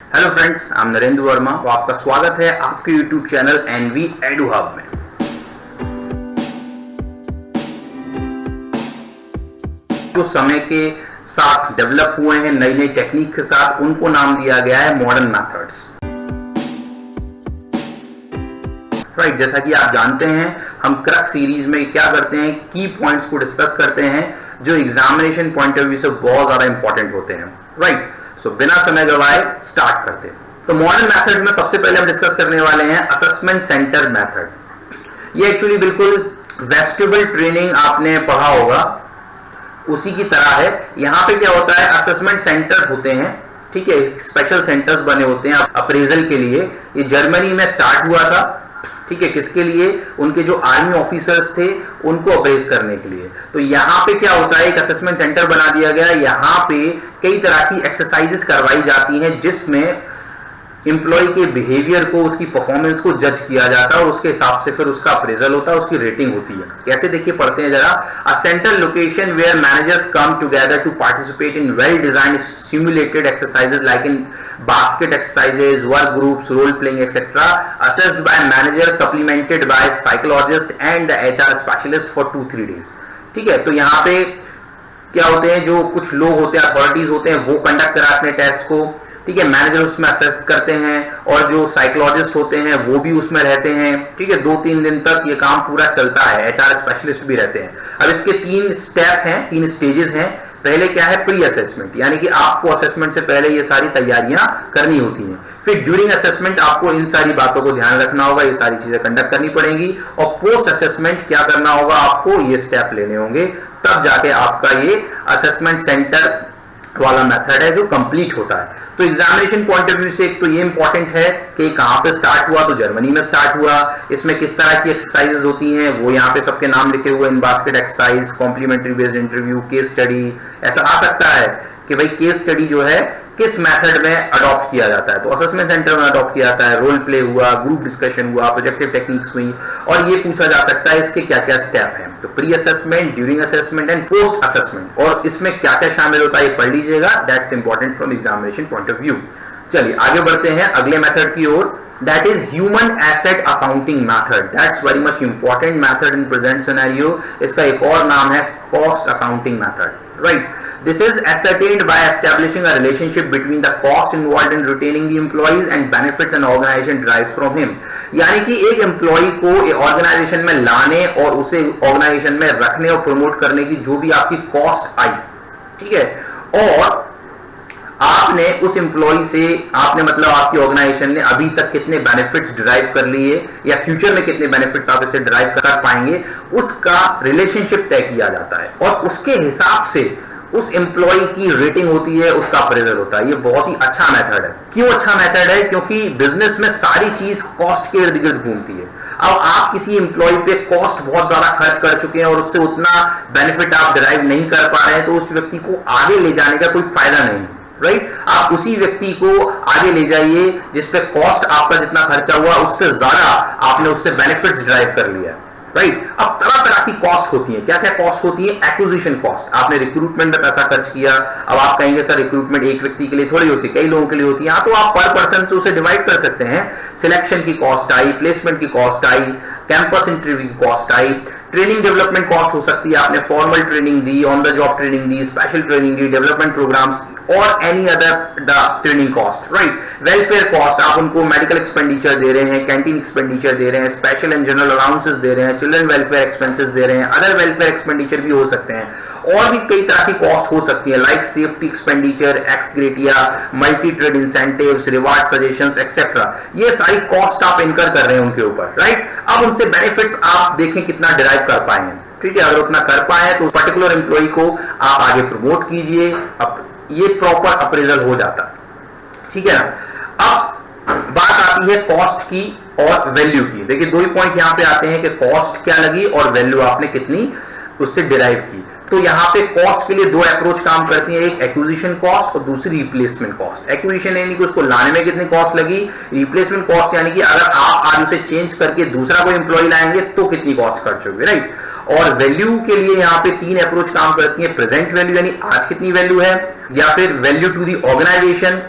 Hello friends, I am Narendra Verma. तो आपका स्वागत है आपके YouTube channel NV edu hub में। जो समय के साथ डेवलप हुए हैं नई नई टेक्निक के साथ, उनको नाम दिया गया है मॉडर्न मेथड्स। राइट, जैसा कि आप जानते हैं हम क्रक सीरीज में क्या करते हैं, की पॉइंट्स को डिस्कस करते हैं जो एग्जामिनेशन पॉइंट ऑफ व्यू से बहुत ज्यादा इंपॉर्टेंट होते हैं। राइट, सो बिना समय गवाए स्टार्ट करते हैं। तो मॉडर्न मेथड्स में सबसे पहले हम डिस्कस करने वाले हैं असेसमेंट सेंटर मेथड। ये एक्चुअली बिल्कुल वेस्टिबल ट्रेनिंग आपने पढ़ा होगा उसी की तरह है। यहां पे क्या होता है, असेसमेंट सेंटर होते हैं, ठीक है, स्पेशल सेंटर्स बने होते हैं अप्रेजल के लिए। ये जर्मनी में स्टार्ट हुआ था, ठीक है, किसके लिए? उनके जो आर्मी ऑफिसर्स थे उनको अप्रेज करने के लिए। तो यहां पे क्या होता है, एक असेसमेंट सेंटर बना दिया गया। यहां पे कई तरह की एक्सरसाइजेस करवाई जाती हैं जिसमें एम्प्लॉय के बिहेवियर को, उसकी परफॉर्मेंस को जज किया जाता है और उसके हिसाब से फिर उसका अप्रेजल होता है, उसकी रेटिंग होती है। कैसे, देखिए पढ़ते हैं जरा। A central location where managers come together to participate in well designed simulated exercises like in basket exercises, work groups, role playing, etc. assessed by manager, supplemented by psychologist and the HR specialist for 2-3 days. ठीक है, तो यहाँ पे क्या होते हैं, जो कुछ लोग होते हैं, अथॉरिटीज होते हैं, वो कंडक्ट कराते हैं टेस्ट को, ठीक है, मैनेजर उसमें असेस करते हैं और जो साइकोलॉजिस्ट होते हैं वो भी उसमें रहते हैं। ठीक है, 2-3 दिन तक ये काम पूरा चलता है। एचआर स्पेशलिस्ट भी रहते हैं। अब इसके 3 स्टेप हैं, 3 स्टेजेस हैं। पहले क्या है, प्री असेसमेंट, यानी कि आपको असेसमेंट से पहले ये सारी तैयारियां करनी होती हैं। फिर ड्यूरिंग असेसमेंट आपको इन सारी बातों को ध्यान रखना होगा, ये सारी चीजें कंडक्ट करनी पड़ेंगी। और पोस्ट असेसमेंट क्या करना होगा, आपको ये स्टेप लेने होंगे, तब जाके आपका ये असेसमेंट सेंटर वाला मेथड है जो कंप्लीट होता है। तो एग्जामिनेशन पॉइंट ऑफ व्यू से एक तो ये इंपॉर्टेंट है कि कहां पे स्टार्ट हुआ, तो जर्मनी में स्टार्ट हुआ। इसमें किस तरह की एक्सरसाइजेस होती हैं वो यहाँ पे सबके नाम लिखे हुए, in basket exercise, complementary based interview, case study. ऐसा आ सकता है कि भाई केस स्टडी जो है किस मेथड में अडॉप्ट किया जाता है, तो असेसमेंट सेंटर में अडॉप्ट किया जाता है। रोल प्ले हुआ, ग्रुप डिस्कशन हुआ, प्रोजेक्टिव टेक्निक्स हुई, और ये पूछा जा सकता है इसके क्या क्या स्टेप हैं। तो pre assessment, during assessment and post assessment, और इसमें क्या क्या शामिल होता है ये पढ़ लीजिएगा, that's important from examination point of view. चलिए आगे बढ़ते हैं अगले मेथड की ओर, that is human asset accounting method. That's very much important method in present scenario. इसका एक और नाम है cost accounting method. Right, this is ascertained by establishing a relationship between the cost involved in retaining the employees and benefits an organization derives from him. यानी कि एक employ को organisation में लाने और उसे ऑर्गेनाइजेशन में रखने और प्रमोट करने की जो भी आपकी कॉस्ट आई, ठीक है, और आपने उस एम्प्लॉय से, आपने मतलब आपकी ऑर्गेनाइजेशन ने अभी तक कितने बेनिफिट्स डिराइव कर लिए या फ्यूचर में कितने बेनिफिट्स आप इससे डिराइव कर पाएंगे, उसका रिलेशनशिप तय किया जाता है और उसके हिसाब से उस एम्प्लॉय की रेटिंग होती है, उसका अप्रेजल होता है। ये बहुत ही अच्छा मेथड है। क्यों अच्छा मेथड है? क्योंकि बिजनेस में सारी चीज कॉस्ट के इर्द गिर्द घूमती है। अब आप किसी एम्प्लॉय पे कॉस्ट बहुत ज्यादा खर्च कर चुके हैं और उससे उतना बेनिफिट आप डिराइव नहीं कर पा रहे हैं, तो उस व्यक्ति को आगे ले जाने का कोई फायदा नहीं। राइट, आप उसी व्यक्ति को आगे ले जाइए जिसपे कॉस्ट आपका जितना खर्चा हुआ उससे ज्यादा आपने उससे बेनिफिट्स ड्राइव कर लिया। राइट, अब तरह तरह की कॉस्ट होती है। क्या क्या कॉस्ट होती है? एक्विजिशन कॉस्ट, आपने रिक्रूटमेंट में पैसा खर्च किया। अब आप कहेंगे सर रिक्रूटमेंट एक व्यक्ति के लिए थोड़ी होती है, कई लोगों के लिए होती है। तो आप पर पर्सन से उसे डिवाइड कर सकते हैं। सिलेक्शन की कॉस्ट आई, प्लेसमेंट की कॉस्ट आई, कैंपस इंटरव्यू की कॉस्ट आई, ट्रेनिंग डेवलपमेंट कॉस्ट हो सकती है, आपने फॉर्मल ट्रेनिंग दी, ऑन द जॉब ट्रेनिंग दी, स्पेशल ट्रेनिंग दी, डेवलपमेंट प्रोग्राम्स और any other training cost. Right, welfare cost, आप उनको मेडिकल एक्सपेंडिचर दे रहे हैं, कैंटीन एक्सपेंडिचर दे रहे हैं, स्पेशल एंड जनरल अलाउंसेस दे रहे हैं, चिल्ड्रन वेलफेयर एक्सपेंसेस दे रहे हैं, अदर वेलफेयर एक्सपेंडिचर भी हो सकते हैं, और भी कई तरह की कॉस्ट हो सकती है like safety expenditure, ex gratia, multi trade incentives, reward suggestions etcetera. ये सारी कॉस्ट आप इनकर कर रहे हैं उनके ऊपर। राइट, अब उनसे बेनिफिट्स आप देखें कितना डिराइव कर पाए हैं। ठीक है, अगर उतना कर पाए तो उस पर्टिकुलर एम्प्लॉय को आप आगे प्रमोट कीजिए। अब ये प्रॉपर अप्रेजल हो जाता है। ठीक है ना। अब बात आती है कॉस्ट की और वैल्यू की। देखिए दो ही पॉइंट यहां पे आते हैं कि कॉस्ट क्या लगी और वैल्यू आपने कितनी उससे डिराइव की। तो यहाँ पे कॉस्ट के लिए दो अप्रोच काम करती है, एक एक्विजिशन कॉस्ट और दूसरी रिप्लेसमेंट कॉस्ट। एक्विजिशन यानी कि उसको लाने में कितनी कॉस्ट लगी, रिप्लेसमेंट कॉस्ट यानी कि अगर आप आज उसे चेंज करके दूसरा कोई एम्प्लॉय लाएंगे तो कितनी कॉस्ट खर्च होगी। राइट, और वैल्यू के लिए यहाँ पे 3 अप्रोच काम करती है। प्रेजेंट वैल्यू यानी आज कितनी वैल्यू है, या फिर value to the organisation,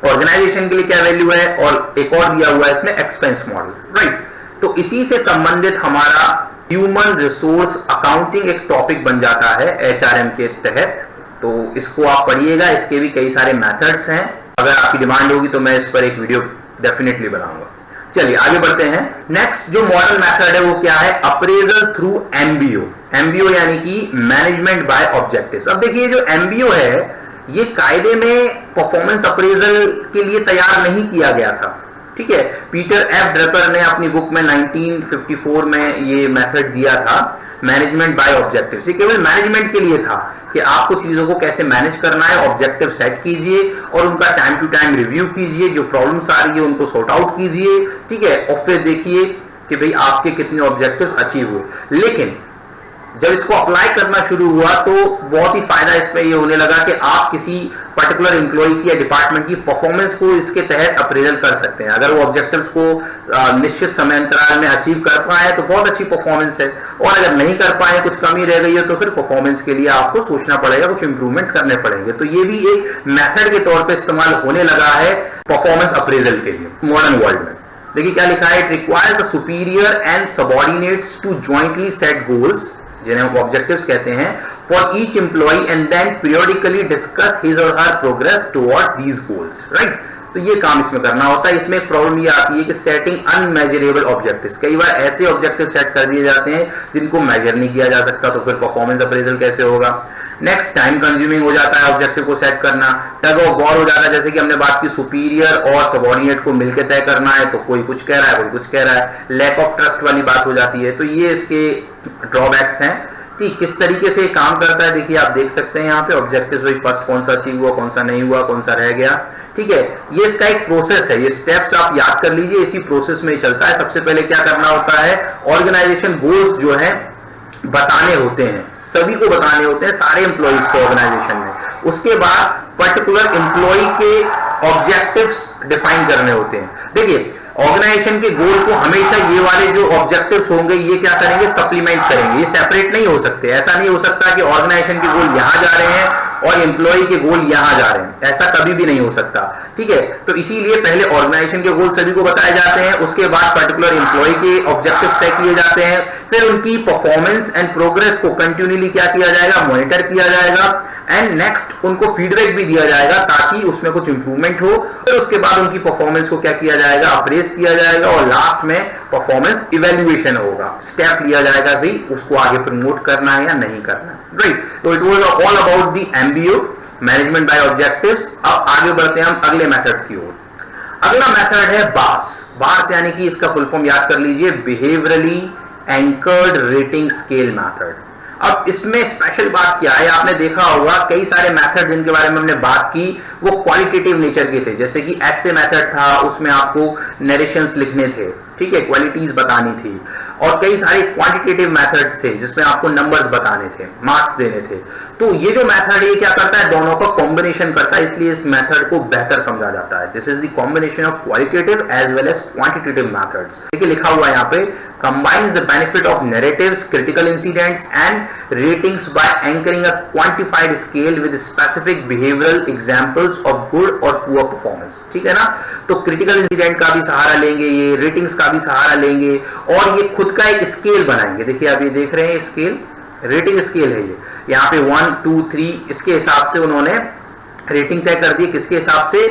organisation के लिए क्या वैल्यू है, और एक और दिया हुआ है इसमें एक्सपेंस मॉडल, राइट। तो इसी से संबंधित हमारा ह्यूमन रिसोर्स अकाउंटिंग एक टॉपिक बन जाता है एचआरएम के तहत। तो इसको आप पढ़िएगा, इसके भी कई सारे मेथड्स हैं। अगर आपकी डिमांड होगी तो मैं इस पर एक वीडियो डेफिनेटली बनाऊंगा। चलिए आगे बढ़ते हैं। नेक्स्ट जो मॉडल मेथड है वो क्या है, अप्रेजल थ्रू एमबीओ। एमबीओ यानी कि मैनेजमेंट बाय ऑब्जेक्टिव्स। अब देखिए जो एमबीओ है ये कायदे में परफॉर्मेंस अप्रेजल के लिए तैयार नहीं किया गया था, ठीक है। पीटर एफ ड्रपर ने अपनी बुक में 1954 में ये मेथड दिया था, मैनेजमेंट बाय ऑब्जेक्टिव्स। ये केवल मैनेजमेंट के लिए था कि आपको चीजों को कैसे मैनेज करना है, ऑब्जेक्टिव सेट कीजिए और उनका टाइम टू टाइम रिव्यू कीजिए, जो प्रॉब्लम्स आ रही है उनको सॉर्ट आउट कीजिए, ठीक है, और फिर देखिए कि भाई आपके कितने ऑब्जेक्टिव्स अचीव हुए। लेकिन जब इसको अप्लाई करना शुरू हुआ तो बहुत ही फायदा इसमें ये होने लगा कि आप किसी पर्टिकुलर एम्प्लॉय की या डिपार्टमेंट की परफॉर्मेंस को इसके तहत अप्रेजल कर सकते हैं। अगर वो ऑब्जेक्टिव्स को निश्चित समय अंतराल में अचीव कर पाए तो बहुत अच्छी परफॉर्मेंस है, और अगर नहीं कर पाए, कुछ कमी रह गई है, तो फिर परफॉर्मेंस के लिए आपको सोचना पड़ेगा, कुछ इंप्रूवमेंट्स करने पड़ेंगे। तो ये भी एक मेथड के तौर पर इस्तेमाल होने लगा है परफॉर्मेंस अप्रेजल के लिए मॉडर्न वर्ल्ड में। देखिए क्या लिखा है, it requires the superior and subordinates to jointly set goals, जिन्हें हम ऑब्जेक्टिव्स कहते हैं, for each employee and then periodically discuss his or her progress toward these goals, right. तो ये काम इसमें करना होता है। इसमें एक प्रॉब्लम ये आती है कि सेटिंग अनमेजरेबल ऑब्जेक्टिव्स, कई बार ऐसे ऑब्जेक्टिव सेट कर दिए जाते हैं जिनको मेजर नहीं किया जा सकता, तो फिर परफॉर्मेंस अप्रेजल कैसे होगा। नेक्स्ट, टाइम कंज्यूमिंग हो जाता है ऑब्जेक्टिव को सेट करना, टग ऑफ वॉर हो जाता है, जैसे कि हमने बात की सुपीरियर और सबऑर्डिनेट को मिलकर तय करना है, तो कोई कुछ कह रहा है, कोई कुछ कह रहा है, लैक ऑफ ट्रस्ट वाली बात हो जाती है। तो ये इसके ड्रॉबैक्स हैं। ठीक, किस तरीके से काम करता है देखिए, आप देख सकते हैं यहाँ पे ऑब्जेक्टिव्स वही फर्स्ट कौन सा अचीव हुआ, कौन सा नहीं हुआ, कौन सा रह गया, ठीक है। ये इसका एक प्रोसेस है, ये स्टेप्स आप याद कर लीजिए, इसी प्रोसेस में चलता है। सबसे पहले क्या करना होता है, ऑर्गेनाइजेशन गोल्स जो है बताने होते हैं, सभी को बताने होते हैं, सारे एम्प्लॉइज को ऑर्गेनाइजेशन में। उसके बाद पर्टिकुलर एम्प्लॉय के ऑब्जेक्टिव्स डिफाइन करने होते हैं। देखिए ऑर्गेनाइजेशन के गोल को हमेशा ये वाले जो ऑब्जेक्टिव्स होंगे ये क्या करेंगे, सप्लीमेंट करेंगे, ये सेपरेट नहीं हो सकते। ऐसा नहीं हो सकता कि ऑर्गेनाइजेशन के गोल यहां जा रहे हैं और एम्प्लॉय के गोल यहां जा रहे हैं, ऐसा कभी भी नहीं हो सकता, ठीक है। तो इसीलिए पहले ऑर्गेनाइजेशन के गोल सभी को बताए जाते हैं, उसके बाद पर्टिकुलर एम्प्लॉय के ऑब्जेक्टिव्स तय किए जाते हैं, फिर उनकी परफॉर्मेंस एंड प्रोग्रेस को कंटिन्यूली क्या किया जाएगा, मॉनिटर किया जाएगा, एंड नेक्स्ट उनको फीडबैक भी दिया जाएगा ताकि उसमें कुछ इंप्रूवमेंट हो। फिर उसके बाद उनकी परफॉर्मेंस को क्या किया जाएगा, अप्रेस किया जाएगा, और लास्ट में परफॉर्मेंस इवैल्यूएशन होगा, स्टेप लिया जाएगा भाई उसको आगे प्रमोट करना है या नहीं करना है, राइट। तो it was all about the MBO, management by objectives. अब आगे बढ़ते हैं हम अगले मेथड्स की ओर। अगला मेथड है बार्स। बार्स यानी कि इसका फुल फॉर्म याद कर लीजिए, behaviourally anchored rating scale method. अब इसमें स्पेशल बात क्या है, आपने देखा होगा कई सारे मेथड जिनके बारे में हमने बात की वो क्वालिटेटिव नेचर के थे, जैसे कि एसे मेथड था, उसमें आपको नरेशंस लिखने थे, ठीक है, क्वालिटीज बतानी थी, और कई सारे क्वांटिटेटिव मेथड्स थे जिसमें आपको नंबर्स बताने थे, मार्क्स देने थे। तो ये जो मेथड है क्या करता है, दोनों का कॉम्बिनेशन करता है, इसलिए इस मेथड को बेहतर समझा जाता है। This is the combination of qualitative as well as quantitative methods. देखिए लिखा हुआ है यहाँ पे, combines the benefit of narratives, critical incidents and ratings by anchoring a quantified scale with specific behavioral examples of good or poor performance, ठीक है ना। तो क्रिटिकल इंसिडेंट का भी सहारा लेंगे, ये रेटिंग्स का भी सहारा लेंगे, और ये खुद का एक स्केल बनाएंगे। देखिए आप ये देख रहे हैं स्केल, रेटिंग स्केल है ये, यहाँ पे 1 2 3 इसके हिसाब से उन्होंने रेटिंग तय कर दी, किसके हिसाब से,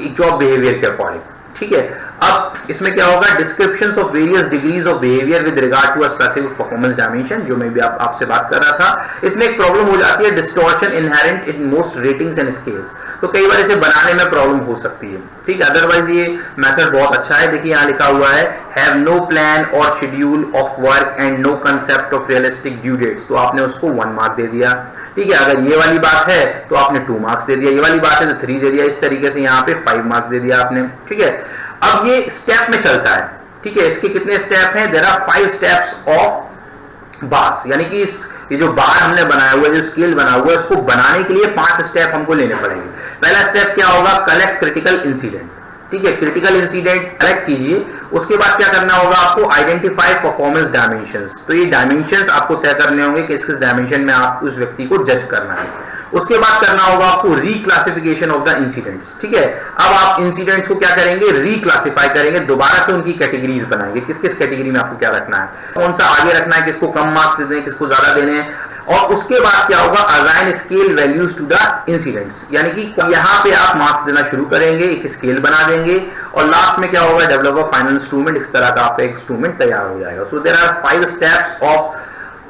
जॉब बिहेवियर के अकॉर्डिंग, ठीक है। अब इसमें क्या होगा, descriptions of various degrees of behaviour with regard to a specific performance dimension, जो मैं भी आपसे बात कर रहा था। इसमें एक प्रॉब्लम हो जाती है, distortion inherent in most ratings and scales. तो कई बार इसे बनाने में प्रॉब्लम हो सकती है, ठीक है। अदरवाइज ये मेथड बहुत अच्छा है। देखिए यहाँ लिखा हुआ है, हैव नो प्लान और schedule of work and no concept of realistic due dates, तो आपने उसको 1 मार्क दे दिया, ठीक है। अगर ये वाली बात है तो आपने 2 मार्क्स दे दिया, ये वाली बात है तो 3 दे दिया, इस तरीके से यहाँ पे 5 मार्क्स दे दिया आपने, ठीक है। अब ये स्टेप में चलता है, ठीक है। इसके कितने स्टेप हैं, there are 5 steps of bars, यानी कि ये जो बार हमने बनाया हुआ है, जो स्केल बना हुआ है, उसको बनाने के लिए 5 स्टेप हमको लेने पड़ेंगे। पहला स्टेप क्या होगा, कलेक्ट क्रिटिकल इंसिडेंट, ठीक है। क्रिटिकल इंसिडेंट कलेक्ट कीजिए, उसके बाद क्या करना होगा आपको, आइडेंटिफाई परफॉर्मेंस डायमेंशंस। तो ये डायमेंशंस आपको तय करने होंगे कि किस डायमेंशन में आप उस व्यक्ति को जज करना है। उसके बाद करना होगा आपको रीक्लासिफिकेशन ऑफ द इंसिडेंट्स। ठीक है, अब आप इंसिडेंट्स को क्या करेंगे, रीक्लासिफाई करेंगे, दोबारा से उनकी कैटेगरीज बनाएंगे, किस किस कैटेगरी में आपको क्या रखना है, कौन सा आगे रखना है, किसको कम मार्क्स देने हैं, किसको ज्यादा देने हैं। और उसके बाद क्या होगा, assign scale values to the incidents, यानी कि यहां पे आप मार्क्स देना शुरू करेंगे, एक स्केल बना देंगे और लास्ट में क्या होगा, डेवलप अ फाइनल इंस्ट्रूमेंट, इस तरह का आपका एक इंस्ट्रूमेंट तैयार हो जाएगा। So there are 5 steps of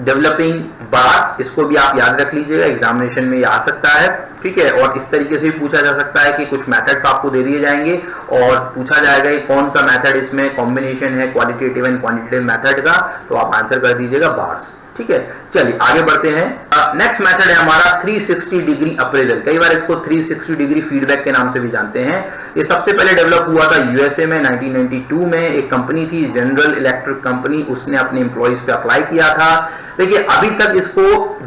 developing bars, इसको भी आप याद रख लीजिएगा, एग्जामिनेशन में आ सकता है। ठीक है, और इस तरीके से भी पूछा जा सकता है कि कुछ मेथड्स आपको दे दिए जाएंगे और पूछा जाएगा कि कौन सा मेथड इसमें कॉम्बिनेशन है क्वालिटेटिव एंड क्वांटिटेटिव मेथड का, तो आप आंसर कर दीजिएगा बार्स। ठीक है, चलिए आगे बढ़ते हैं। नेक्स्ट मेथड है हमारा 360 डिग्री अप्रेजल, कई बार इसको 360 डिग्री फीडबैक के नाम से भी जानते हैं। ये सबसे पहले डेवलप हुआ था यूएसए में 1992 में, एक कंपनी थी जनरल इलेक्ट्रिक कंपनी, उसने अपने एम्प्लॉइज पे अप्लाई किया था। देखिए अभी तक इसको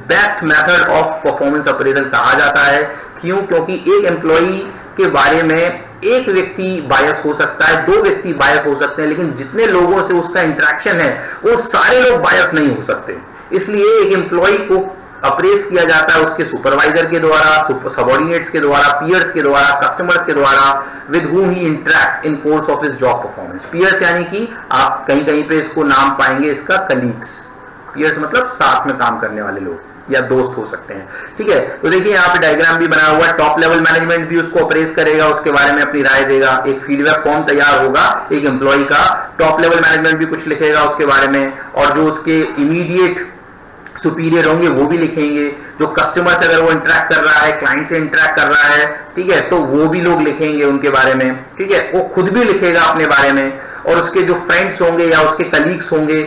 best method of performance appraisal कहा जाता है। क्यों? क्योंकि एक एम्प्लॉई के बारे में एक व्यक्ति बायस हो सकता है, 2 व्यक्ति बायस हो सकते हैं, लेकिन जितने लोगों से उसका इंटरेक्शन है वो सारे लोग बायस नहीं हो सकते। इसलिए एक एम्प्लॉय को अप्रेस किया जाता है उसके सुपरवाइजर के द्वारा, सबऑर्डिनेट्स के द्वारा, पीयर्स के द्वारा, कस्टमर्स के द्वारा, with whom he interacts in course of his job performance। Peers यानी कि आप कहीं कहीं पे इसको नाम पाएंगे इसका कलीग्स, पीयर्स मतलब साथ में काम करने वाले लोग या दोस्त हो सकते हैं। ठीक है, तो देखिए यहाँ पे डायग्राम भी बना हुआ है। टॉप लेवल मैनेजमेंट भी उसको अप्रेस करेगा, उसके बारे में अपनी राय देगा, एक फीडबैक फॉर्म तैयार होगा एक एम्प्लॉय का, टॉप लेवल मैनेजमेंट भी कुछ लिखेगा उसके बारे में, और जो उसके इमीडिएट सुपीरियर होंगे वो भी लिखेंगे, जो कस्टमर से अगर वो इंटरेक्ट कर रहा है, क्लाइंट से इंटरेक्ट कर रहा है, ठीक है, तो वो भी लोग लिखेंगे उनके बारे में। ठीक है, वो खुद भी लिखेगा अपने बारे में, और उसके जो फ्रेंड्स होंगे या उसके कलीग्स होंगे,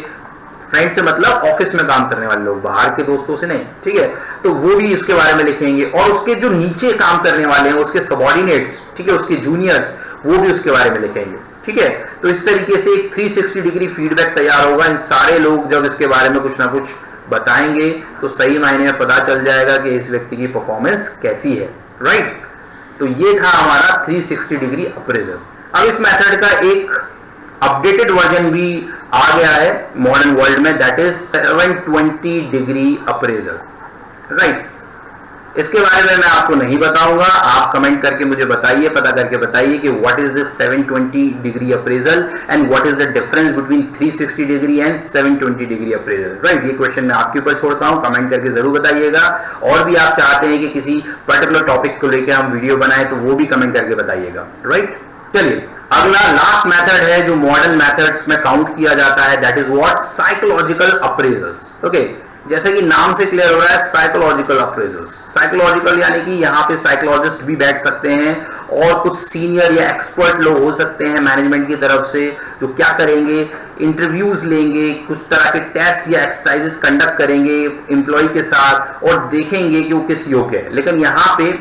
फ्रेंड से मतलब ऑफिस में काम करने वाले लोग, बाहर के दोस्तों से नहीं, ठीक है, तो वो भी इसके बारे में लिखेंगे, और उसके जो नीचे काम करने वाले हैं उसके सबऑर्डिनेट्स, ठीक है, उसके जूनियर्स, वो भी उसके बारे में लिखेंगे। ठीक है, तो इस तरीके से एक 360 डिग्री फीडबैक तैयार होगा। इन सारे लोग जब इसके बारे में कुछ ना कुछ बताएंगे तो सही मायने में पता चल जाएगा कि इस व्यक्ति की परफॉर्मेंस कैसी है। राइट, तो ये था हमारा 360 डिग्री अप्रेजल। अब इस मेथड का एक अपडेटेड वर्जन भी आ गया है मॉडर्न वर्ल्ड में, that is 720 degree appraisal. Right, इसके बारे में मैं आपको नहीं बताऊंगा, आप कमेंट करके मुझे बताइए, पता करके बताइए कि what is this 720 degree appraisal and what is the difference between 360 degree and 720 degree appraisal. Right, ये क्वेश्चन मैं आपके ऊपर छोड़ता हूं, कमेंट करके जरूर बताइएगा। और भी आप चाहते हैं कि किसी पर्टिकुलर टॉपिक को लेकर हम वीडियो बनाए तो वो भी कमेंट करके बताइएगा। राइट, चलिए अगला लास्ट मेथड है जो मॉडर्न मेथड्स में काउंट किया जाता है, that is what, psychological appraisals. Okay, जैसे कि नाम से क्लियर हो रहा है, साइकोलॉजिकल अप्रेजल्स। साइकोलॉजिकल यानी कि यहाँ पे साइकोलॉजिस्ट भी बैठ सकते हैं और कुछ सीनियर या एक्सपर्ट लोग हो सकते हैं मैनेजमेंट की तरफ से, जो क्या करेंगे, इंटरव्यूज लेंगे, कुछ तरह के टेस्ट या एक्सरसाइजेस कंडक्ट करेंगे एम्प्लॉय के साथ और देखेंगे कि वो किस योग्य है। लेकिन यहाँ पे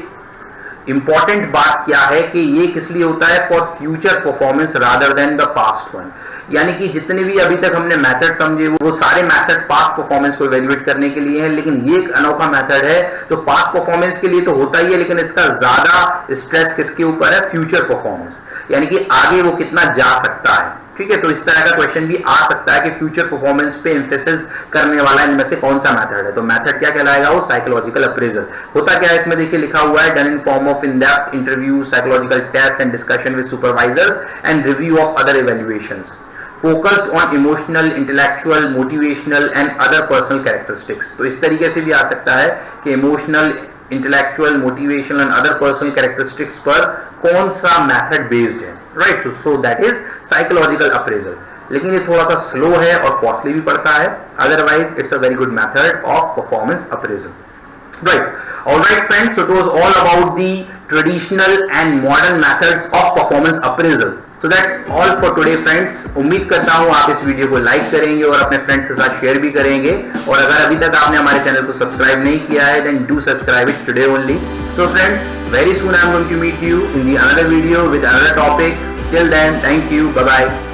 इंपॉर्टेंट बात क्या है कि ये किस लिए होता है, for future performance rather than the past one. यानी कि जितने भी अभी तक हमने मेथड समझे वो सारे मेथड्स पास्ट परफॉर्मेंस को इवैल्यूएट करने के लिए हैं, लेकिन ये एक अनोखा मेथड है जो पास्ट परफॉर्मेंस के लिए तो होता ही है, लेकिन इसका ज्यादा स्ट्रेस किसके ऊपर है, फ्यूचर परफॉर्मेंस, यानी कि आगे वो कितना जा सकता है। ठीक है, तो इस तरह का क्वेश्चन भी आ सकता है कि फ्यूचर परफॉर्मेंस पे एम्फेसिस करने वाला इनमें से कौन सा मेथड है। तो मेथड क्या कहलाएगा, वो साइकोलॉजिकल अप्रेजल। होता क्या है इसमें, देखिए लिखा हुआ है, done in form of in depth interview, psychological test and discussion with supervisors and review of other evaluations, focused on emotional, intellectual, motivational and other personal characteristics। तो इस तरीके से भी आ सकता है कि emotional, intellectual, motivational and other personal characteristics पर कौन सा मेथड बेस्ड है। Right, so that is psychological appraisal. लेकिन ये थोड़ा सा स्लो है और कॉस्टली भी पड़ता है, otherwise it's a very good method of performance appraisal. Right, alright friends, so it was all about the traditional and modern methods of performance appraisal. So that's all for today friends। उम्मीद करता हूँ आप इस video को like करेंगे और अपने friends के साथ शेयर भी करेंगे, और अगर अभी तक आपने हमारे चैनल को सब्सक्राइब नहीं किया है then do subscribe it today only। So friends, very soon I'm going to meet you in the another video with another topic। Till then, thank you, bye bye।